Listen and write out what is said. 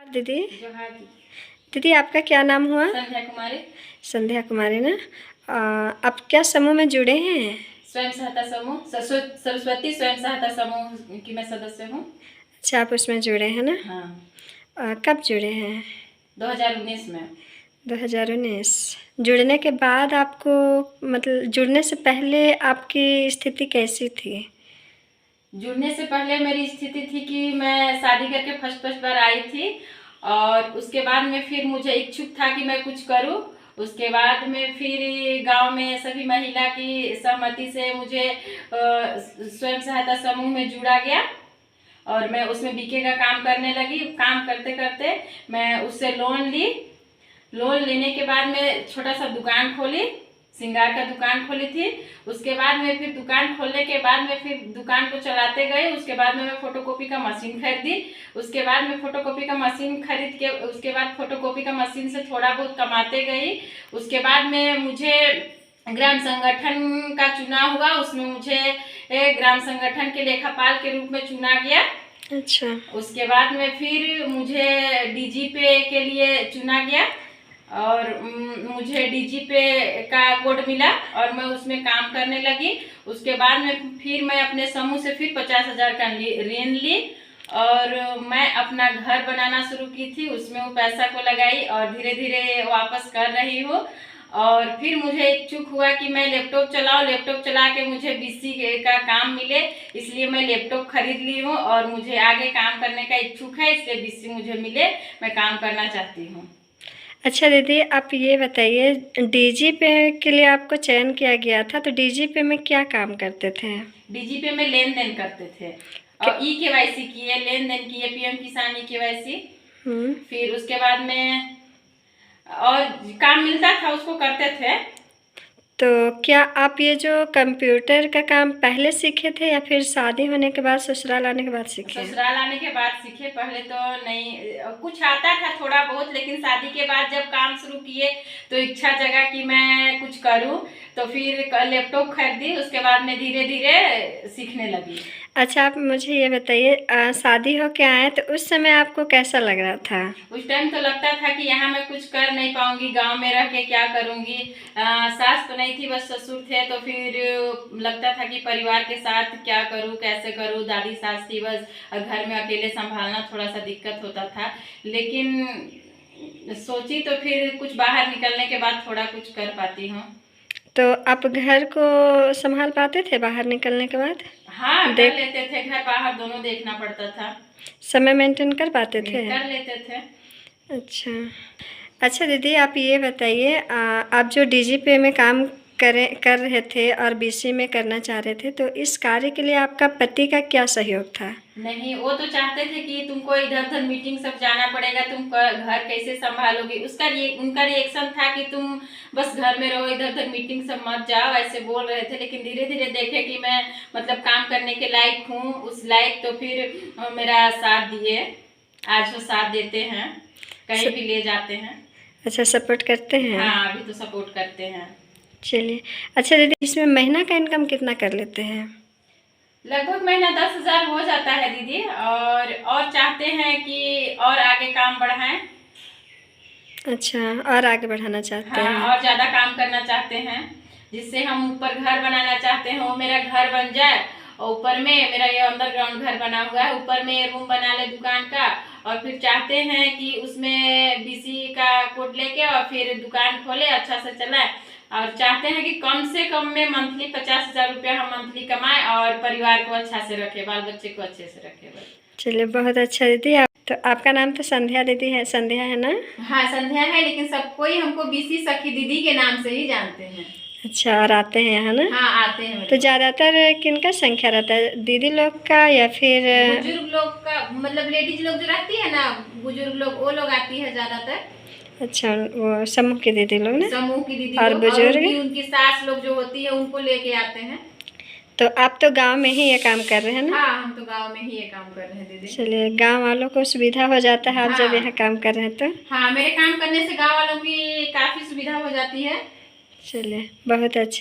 दीदी जोहार जी। दीदी आपका क्या नाम हुआ? संध्या कुमारी। संध्या कुमारी ना। आप क्या समूह में जुड़े हैं? स्वयं सहायता समूह सरस्वती स्वयं सहायता समूह की मैं सदस्य हूँ। अच्छा, आप उसमें जुड़े हैं ना। हाँ, कब जुड़े हैं? 2019 में। 2019। जुड़ने के बाद आपको, मतलब जुड़ने से पहले आपकी स्थिति कैसी थी? जुड़ने से पहले मेरी स्थिति थी कि मैं शादी करके फर्स्ट बार आई थी और उसके बाद में फिर मुझे इच्छुक था कि मैं कुछ करूं। उसके बाद में फिर गांव में सभी महिला की सहमति से मुझे स्वयं सहायता समूह में जुड़ा गया और मैं उसमें बीके का काम करने लगी। काम करते करते मैं उससे लोन ली। लोन लेने के बाद में छोटा सा दुकान खोली, श्रृंगार का दुकान खोली थी। उसके बाद में फिर दुकान खोलने के बाद में फिर दुकान को चलाते गए। उसके बाद में मैं फोटोकॉपी का मशीन खरीदी। उसके बाद में फोटोकॉपी का मशीन खरीद के उसके बाद फोटोकॉपी का मशीन से थोड़ा बहुत कमाते गई। उसके बाद में मुझे ग्राम संगठन का चुनाव हुआ। उसमें मुझे ग्राम संगठन के लेखापाल के रूप में चुना गया। अच्छा। उसके बाद में फिर मुझे डीजीपे के लिए चुना गया और मुझे डीजीपे का कोड मिला और मैं उसमें काम करने लगी। उसके बाद में फिर मैं अपने समूह से फिर 50,000 का ऋण ली और मैं अपना घर बनाना शुरू की थी। उसमें वो पैसा को लगाई और धीरे धीरे वापस कर रही हूँ। और फिर मुझे इच्छुक हुआ कि मैं लैपटॉप चलाऊं। लैपटॉप चला के मुझे बीसी का काम मिले, इसलिए मैं लैपटॉप खरीद ली हूँ और मुझे आगे काम करने का इच्छुक है, इसलिए बीसी मुझे मिले, मैं काम करना चाहती हूँ। अच्छा दीदी, आप ये बताइए, डीजीपे के लिए आपको चयन किया गया था, तो डीजीपे में क्या काम करते थे? डीजीपे में लेन देन करते थे और ई-केवाईसी किए, लेन देन किए, पीएम किसान ई-केवाईसी। फिर उसके बाद में और काम मिलता था उसको करते थे। तो क्या आप ये जो कंप्यूटर का काम पहले सीखे थे या फिर शादी होने के बाद, ससुराल आने के बाद सीखे? ससुराल आने के बाद सीखे। पहले तो नहीं, कुछ आता था थोड़ा बहुत, लेकिन शादी के बाद जब काम शुरू किए तो इच्छा जगा कि मैं कुछ करूं, तो फिर लैपटॉप खरीदी। उसके बाद में धीरे धीरे सीखने लगी। अच्छा, आप मुझे ये बताइए, शादी हो के आए तो उस समय आपको कैसा लग रहा था? उस टाइम तो लगता था कि यहाँ मैं कुछ कर नहीं पाऊंगी, गांव में रह के क्या करूंगी। सास तो नहीं थी, बस ससुर थे। तो फिर लगता था कि परिवार के साथ क्या करूं, कैसे करूं। दादी सास थी बस, और घर में अकेले संभालना थोड़ा सा दिक्कत होता था। लेकिन सोची तो फिर कुछ बाहर निकलने के बाद थोड़ा कुछ कर पाती हूँ। तो आप घर को संभाल पाते थे बाहर निकलने के बाद? हाँ, कर लेते थे, घर बाहर दोनों देखना पड़ता था। समय मेंटेन कर पाते थे? कर लेते थे। अच्छा। अच्छा दीदी, आप ये बताइए, आप जो डीजीपे में काम कर रहे थे और बीसी में करना चाह रहे थे, तो इस कार्य के लिए आपका पति का क्या सहयोग था? नहीं, वो तो चाहते थे कि तुमको इधर उधर मीटिंग सब जाना पड़ेगा, तुम घर कैसे संभालोगी। उनका रिएक्शन था कि तुम बस घर में रहो, इधर उधर मीटिंग सब मत जाओ, ऐसे बोल रहे थे। लेकिन धीरे धीरे देखे कि मैं मतलब काम करने के लायक हूँ, उस लायक, तो फिर मेरा साथ दिए। आज वो साथ देते हैं, कहीं भी ले जाते हैं। अच्छा, सपोर्ट करते हैं? हाँ, अभी तो सपोर्ट करते हैं। चलिए। अच्छा दीदी, इसमें महीना का इनकम कितना कर लेते हैं? लगभग महीना 10,000 हो जाता है दीदी। और चाहते हैं कि और आगे काम बढ़ाएं। अच्छा, और आगे बढ़ाना चाहते हैं? हाँ, और ज़्यादा काम करना चाहते हैं, जिससे हम ऊपर घर बनाना चाहते हैं। वो मेरा घर बन जाए और ऊपर में मेरा ये अंडरग्राउंड घर बना हुआ है, ऊपर में रूम बना ले दुकान का। और फिर चाहते हैं कि उसमें बीसी का कोड लेके और फिर दुकान खोले, अच्छा से चलाए। और चाहते हैं कि कम से कम में मंथली 50,000 रुपया हम मंथली कमाएं और परिवार को अच्छा से रखे, बाल बच्चे को अच्छे से रखे। बस। चलिए, बहुत अच्छा दीदी। तो आपका नाम तो संध्या दीदी है, संध्या है ना? हाँ, संध्या है, लेकिन सब कोई हमको बीसी सखी दीदी के नाम से ही जानते हैं। अच्छा, और आते हैं यहाँ ना? हाँ, आते हैं। तो ज़्यादातर किनका संख्या रहता है, दीदी लोग का या फिर बुजुर्ग लोग का? मतलब लेडीज लोग जो रहती है ना, बुजुर्ग लोग, वो लोग आती है ज्यादातर। अच्छा, वो समूह की दीदी लोग ना? समूह की दीदी और लोग, बुजुर्ग? और उनकी सास लोग जो होती है उनको लेके आते हैं। तो आप तो गांव में ही ये काम कर रहे हैं ना? हाँ, हम तो गांव में ही ये काम कर रहे हैं दीदी। चलिए, गांव वालों को सुविधा हो जाता है आप जब यहाँ काम कर रहे हैं तो? हाँ, मेरे काम करने से गांव वालों की काफी सुविधा हो जाती है। चलिए, बहुत अच्छा।